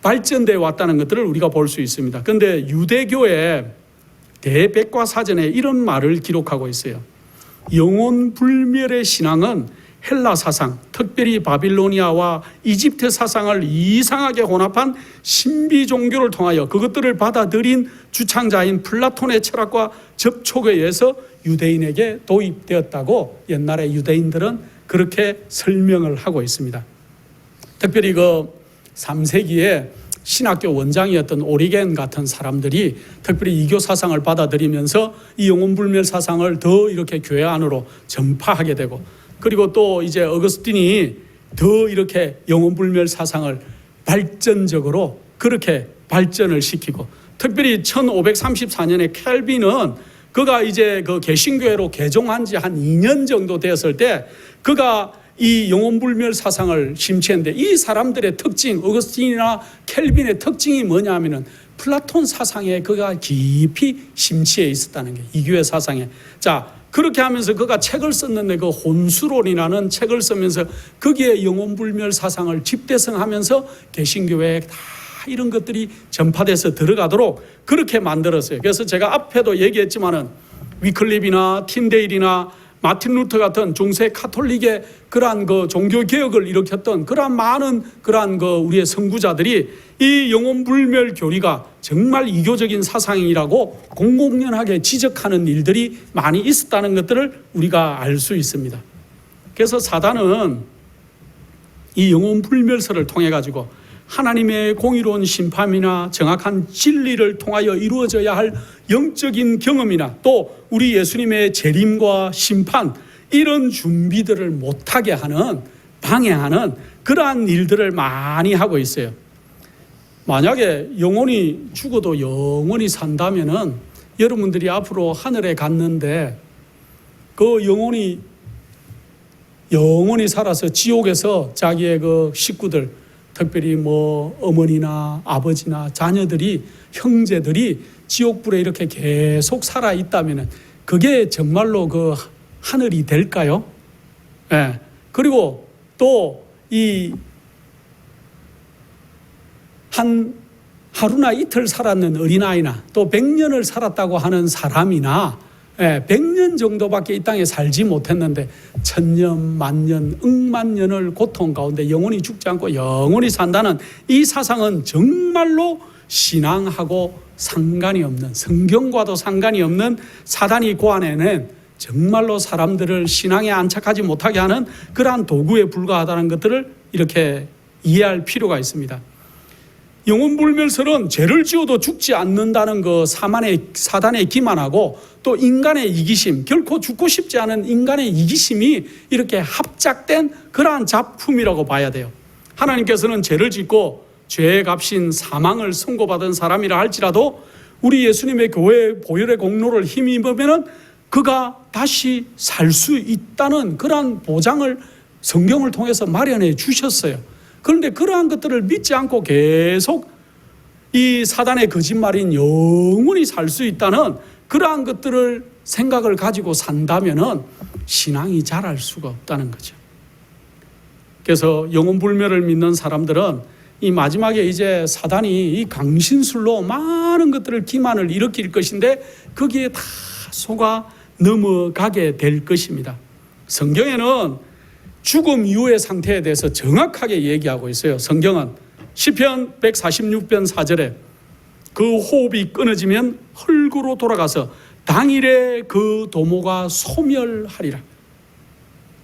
발전되어 왔다는 것들을 우리가 볼 수 있습니다. 그런데 유대교의 대백과사전에 이런 말을 기록하고 있어요. 영혼 불멸의 신앙은 헬라 사상, 특별히 바빌로니아와 이집트 사상을 이상하게 혼합한 신비 종교를 통하여 그것들을 받아들인 주창자인 플라톤의 철학과 접촉에 의해서 유대인에게 도입되었다고 옛날에 유대인들은 그렇게 설명을 하고 있습니다. 특별히 그 3세기에 신학교 원장이었던 오리겐 같은 사람들이 특별히 이교 사상을 받아들이면서 이 영혼불멸 사상을 더 이렇게 교회 안으로 전파하게 되고, 그리고 또 이제 어거스틴이 더 이렇게 영혼불멸 사상을 발전적으로 그렇게 발전을 시키고, 특별히 1534년에 캘빈은 그가 이제 그 개신교회로 개종한 지 한 2년 정도 되었을 때 그가 이 영혼불멸 사상을 심취했는데, 이 사람들의 특징, 어거스틴이나 캘빈의 특징이 뭐냐 하면은 플라톤 사상에 그가 깊이 심취해 있었다는 게, 이교회 사상에. 자, 그렇게 하면서 그가 책을 썼는데 그 혼수론이라는 책을 쓰면서 거기에 영혼불멸 사상을 집대성하면서 개신교회에 다 이런 것들이 전파돼서 들어가도록 그렇게 만들었어요. 그래서 제가 앞에도 얘기했지만은 위클립이나 틴데일이나 마틴 루터 같은 중세 카톨릭의 그러한 그 종교 개혁을 일으켰던 그러한 많은 그러한 그 우리의 선구자들이 이 영혼불멸 교리가 정말 이교적인 사상이라고 공공연하게 지적하는 일들이 많이 있었다는 것들을 우리가 알 수 있습니다. 그래서 사단은 이 영혼불멸설을 통해 가지고 하나님의 공의로운 심판이나 정확한 진리를 통하여 이루어져야 할 영적인 경험이나 또 우리 예수님의 재림과 심판, 이런 준비들을 못하게 하는, 방해하는 그러한 일들을 많이 하고 있어요. 만약에 영혼이 죽어도 영원히 산다면은 여러분들이 앞으로 하늘에 갔는데 그 영혼이 살아서 지옥에서 자기의 그 식구들, 특별히 뭐 어머니나 아버지나 자녀들이, 형제들이 지옥불에 이렇게 계속 살아 있다면은 그게 정말로 그 하늘이 될까요? 예. 그리고 또 이 하루나 이틀 살았는 어린아이나 또 100년을 살았다고 하는 사람이나 100년 정도밖에 이 땅에 살지 못했는데 1000년, 만년, 억만년을 고통 가운데 영원히 죽지 않고 영원히 산다는 이 사상은 정말로 신앙하고 상관이 없는, 성경과도 상관이 없는 사단이 고안해낸 정말로 사람들을 신앙에 안착하지 못하게 하는 그러한 도구에 불과하다는 것들을 이렇게 이해할 필요가 있습니다. 영혼불멸설은 죄를 지어도 죽지 않는다는 그 사단의 기만하고 또 인간의 이기심, 결코 죽고 싶지 않은 인간의 이기심이 이렇게 합작된 그러한 작품이라고 봐야 돼요. 하나님께서는 죄를 짓고 죄의 값인 사망을 선고받은 사람이라 할지라도 우리 예수님의 교회 보혈의 공로를 힘입으면 그가 다시 살 수 있다는 그러한 보장을 성경을 통해서 마련해 주셨어요. 그런데 그러한 것들을 믿지 않고 계속 이 사단의 거짓말인 영원히 살 수 있다는 그러한 것들을 생각을 가지고 산다면은 신앙이 자랄 수가 없다는 거죠. 그래서 영혼불멸을 믿는 사람들은 이 마지막에 이제 사단이 이 강신술로 많은 것들을 기만을 일으킬 것인데 거기에 다 속아 넘어가게 될 것입니다. 성경에는 죽음 이후의 상태에 대해서 정확하게 얘기하고 있어요. 성경은 시편 146편 4절에 그 호흡이 끊어지면 흙으로 돌아가서 당일에 그 도모가 소멸하리라.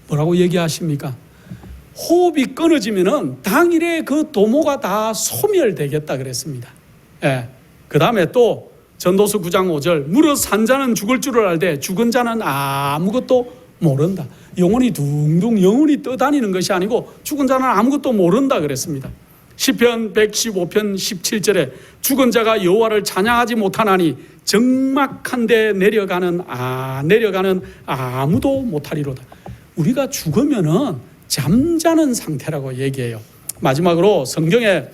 뭐라고 얘기하십니까? 호흡이 끊어지면은 당일에 그 도모가 다 소멸되겠다 그랬습니다. 예. 그 다음에 또 전도서 9장 5절, 무릇 산 자는 죽을 줄을 알되 죽은 자는 아무것도 모른다. 영혼이 둥둥 영혼이 떠다니는 것이 아니고 죽은 자는 아무것도 모른다 그랬습니다. 시편 115편 17절에 죽은 자가 여호와를 찬양하지 못하나니 적막한 데 내려가는 아무도 못하리로다. 우리가 죽으면은 잠자는 상태라고 얘기해요. 마지막으로 성경에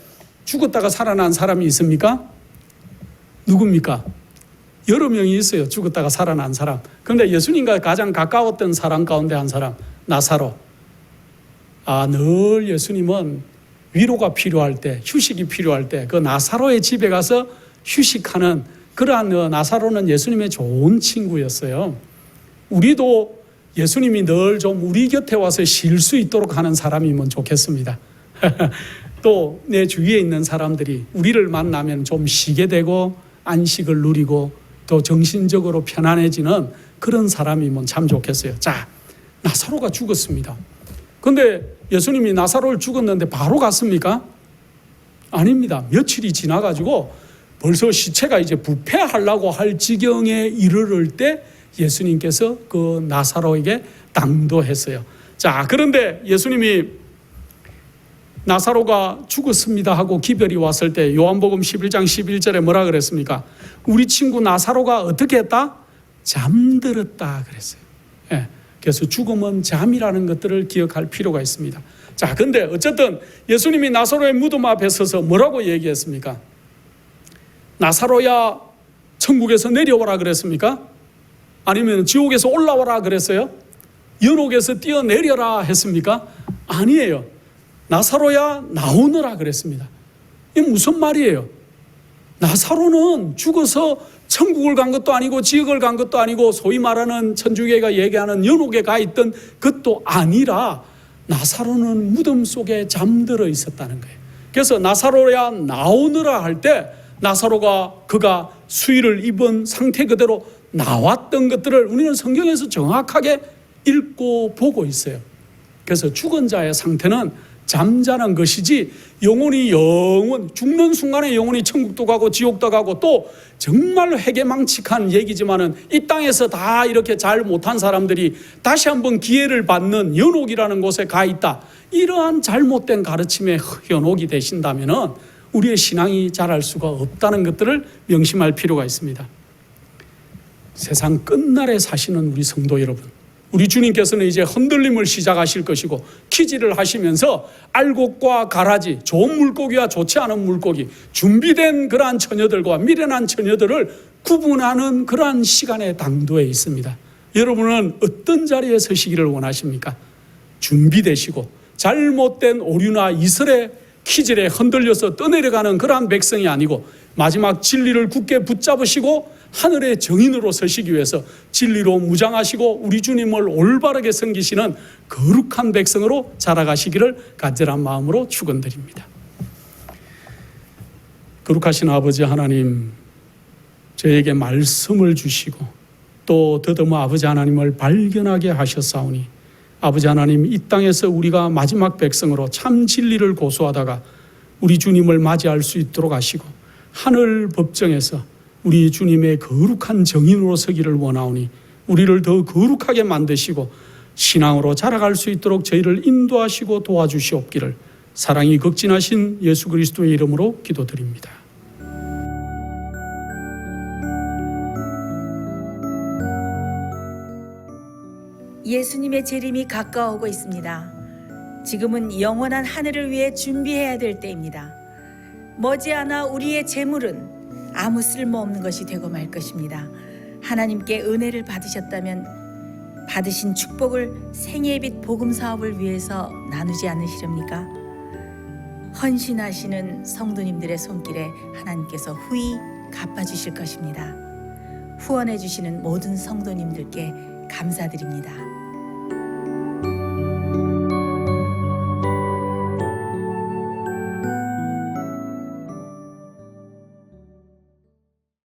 죽었다가 살아난 사람이 있습니까? 누굽니까? 여러 명이 있어요. 죽었다가 살아난 사람. 그런데 예수님과 가장 가까웠던 사람 가운데 한 사람, 나사로. 늘 예수님은 위로가 필요할 때, 휴식이 필요할 때 그 나사로의 집에 가서 휴식하는 그러한 나사로는 예수님의 좋은 친구였어요. 우리도 예수님이 늘 좀 우리 곁에 와서 쉴 수 있도록 하는 사람이면 좋겠습니다. 또 내 주위에 있는 사람들이 우리를 만나면 좀 쉬게 되고 안식을 누리고 또 정신적으로 편안해지는 그런 사람이면 참 좋겠어요. 자, 나사로가 죽었습니다. 그런데 예수님이 나사로를 죽었는데 바로 갔습니까? 아닙니다. 며칠이 지나가지고 벌써 시체가 이제 부패하려고 할 지경에 이르를 때 예수님께서 그 나사로에게 당도했어요. 자, 그런데 예수님이 나사로가 죽었습니다 하고 기별이 왔을 때 요한복음 11장 11절에 뭐라 그랬습니까? 우리 친구 나사로가 어떻게 했다? 잠들었다 그랬어요. 예, 그래서 죽음은 잠이라는 것들을 기억할 필요가 있습니다. 자, 근데 어쨌든 예수님이 나사로의 무덤 앞에 서서 뭐라고 얘기했습니까? 나사로야 천국에서 내려오라 그랬습니까? 아니면 지옥에서 올라오라 그랬어요? 연옥에서 뛰어내려라 했습니까? 아니에요. 나사로야 나오너라 그랬습니다. 이게 무슨 말이에요? 나사로는 죽어서 천국을 간 것도 아니고 지옥을 간 것도 아니고 소위 말하는 천주교가 얘기하는 연옥에 가 있던 것도 아니라 나사로는 무덤 속에 잠들어 있었다는 거예요. 그래서 나사로야 나오너라 할 때 나사로가 그가 수의를 입은 상태 그대로 나왔던 것들을 우리는 성경에서 정확하게 읽고 보고 있어요. 그래서 죽은 자의 상태는 잠자는 것이지 영혼이 죽는 순간에 영혼이 천국도 가고 지옥도 가고 또 정말로 회개망측한 얘기지만은 이 땅에서 다 이렇게 잘 못한 사람들이 다시 한번 기회를 받는 연옥이라는 곳에 가 있다. 이러한 잘못된 가르침에 현혹이 되신다면은 우리의 신앙이 자랄 수가 없다는 것들을 명심할 필요가 있습니다. 세상 끝날에 사시는 우리 성도 여러분, 우리 주님께서는 이제 흔들림을 시작하실 것이고 키질을 하시면서 알곡과 가라지, 좋은 물고기와 좋지 않은 물고기, 준비된 그러한 처녀들과 미련한 처녀들을 구분하는 그러한 시간에 당도에 있습니다. 여러분은 어떤 자리에 서시기를 원하십니까? 준비되시고 잘못된 오류나 이설에 키질에 흔들려서 떠내려가는 그러한 백성이 아니고 마지막 진리를 굳게 붙잡으시고 하늘의 정인으로 서시기 위해서 진리로 무장하시고 우리 주님을 올바르게 섬기시는 거룩한 백성으로 자라가시기를 간절한 마음으로 축원드립니다. 거룩하신 아버지 하나님, 저에게 말씀을 주시고 또 더더머 아버지 하나님을 발견하게 하셨사오니 아버지 하나님, 이 땅에서 우리가 마지막 백성으로 참 진리를 고수하다가 우리 주님을 맞이할 수 있도록 하시고 하늘 법정에서 우리 주님의 거룩한 정인으로 서기를 원하오니 우리를 더 거룩하게 만드시고 신앙으로 자라갈 수 있도록 저희를 인도하시고 도와주시옵기를 사랑이 극진하신 예수 그리스도의 이름으로 기도드립니다. 예수님의 재림이 가까워오고 있습니다. 지금은 영원한 하늘을 위해 준비해야 될 때입니다. 머지않아 우리의 재물은 아무 쓸모없는 것이 되고 말 것입니다. 하나님께 은혜를 받으셨다면 받으신 축복을 생애의 빛 복음 사업을 위해서 나누지 않으시렵니까? 헌신하시는 성도님들의 손길에 하나님께서 후히 갚아주실 것입니다. 후원해 주시는 모든 성도님들께 감사드립니다.